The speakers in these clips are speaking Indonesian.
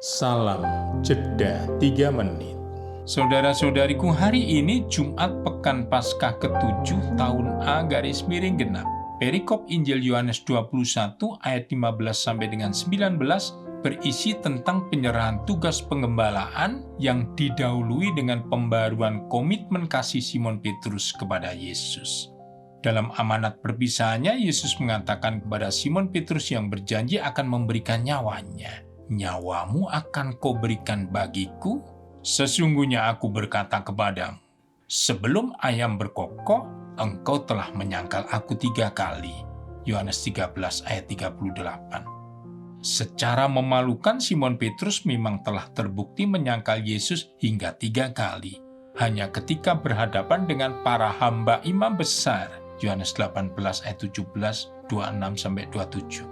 Salam jeda 3 menit. Saudara-saudariku, hari ini Jumat Pekan Paskah ke-7 tahun A garis miring genap. Perikop Injil Yohanes 21 ayat 15 sampai dengan 19 berisi tentang penyerahan tugas pengembalaan yang didahului dengan pembaruan komitmen kasih Simon Petrus kepada Yesus. Dalam amanat perpisahannya, Yesus mengatakan kepada Simon Petrus yang berjanji akan memberikan nyawanya, "Nyawamu akan kau berikan bagiku? Sesungguhnya aku berkata kepadamu, sebelum ayam berkokok, engkau telah menyangkal aku 3 kali." Yohanes 13 ayat 38. Secara memalukan, Simon Petrus memang telah terbukti menyangkal Yesus hingga 3 kali. Hanya ketika berhadapan dengan para hamba imam besar, Yohanes 18 ayat 17, 26-27.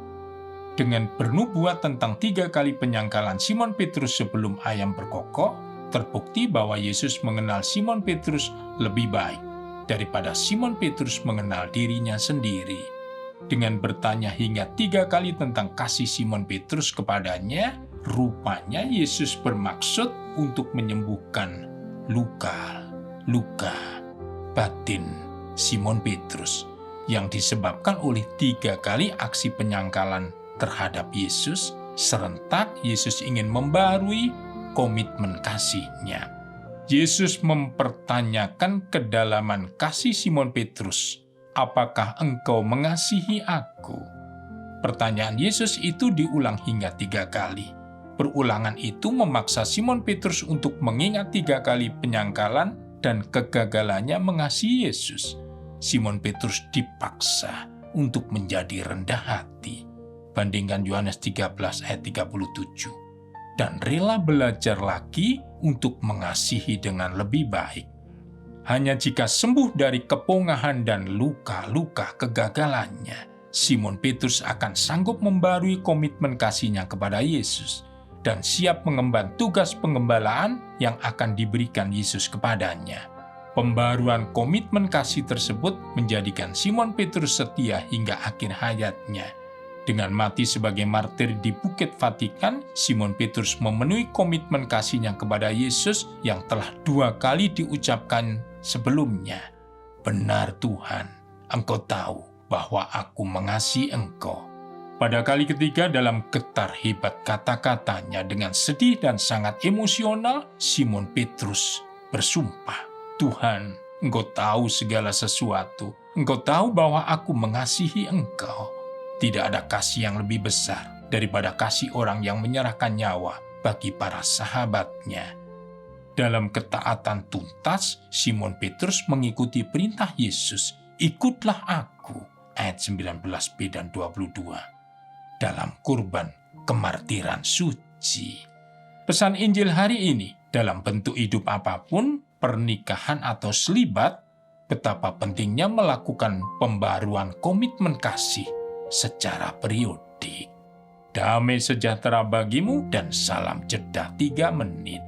Dengan bernubuat tentang 3 kali penyangkalan Simon Petrus sebelum ayam berkokok, terbukti bahwa Yesus mengenal Simon Petrus lebih baik daripada Simon Petrus mengenal dirinya sendiri. Dengan bertanya hingga 3 kali tentang kasih Simon Petrus kepadanya, rupanya Yesus bermaksud untuk menyembuhkan luka batin Simon Petrus yang disebabkan oleh 3 kali aksi penyangkalan terhadap Yesus. Serentak Yesus ingin membarui komitmen kasih-Nya. Yesus mempertanyakan kedalaman kasih Simon Petrus, "Apakah engkau mengasihi aku?" Pertanyaan Yesus itu diulang hingga 3 kali. Perulangan itu memaksa Simon Petrus untuk mengingat 3 kali penyangkalan dan kegagalannya mengasihi Yesus. Simon Petrus dipaksa untuk menjadi rendah hati. Bandingkan Yohanes 13 ayat 37. Dan rela belajar lagi untuk mengasihi dengan lebih baik. Hanya jika sembuh dari kepongahan dan luka-luka kegagalannya, Simon Petrus akan sanggup membarui komitmen kasihnya kepada Yesus dan siap mengemban tugas pengembalaan yang akan diberikan Yesus kepadanya. Pembaruan komitmen kasih tersebut menjadikan Simon Petrus setia hingga akhir hayatnya. Dengan mati sebagai martir di Bukit Vatikan, Simon Petrus memenuhi komitmen kasihnya kepada Yesus yang telah 2 kali diucapkan sebelumnya. "Benar Tuhan, Engkau tahu bahwa aku mengasihi Engkau." Pada kali ketiga dalam getar hebat kata-katanya dengan sedih dan sangat emosional, Simon Petrus bersumpah, "Tuhan, Engkau tahu segala sesuatu. Engkau tahu bahwa aku mengasihi Engkau. Tidak ada kasih yang lebih besar daripada kasih orang yang menyerahkan nyawa bagi para sahabatnya." Dalam ketaatan tuntas, Simon Petrus mengikuti perintah Yesus, "Ikutlah aku," ayat 19b dan 22, dalam kurban kemartiran suci. Pesan Injil hari ini, dalam bentuk hidup apapun, pernikahan atau selibat, betapa pentingnya melakukan pembaruan komitmen kasih secara periodik. Damai sejahtera bagimu dan salam jeda 3 menit.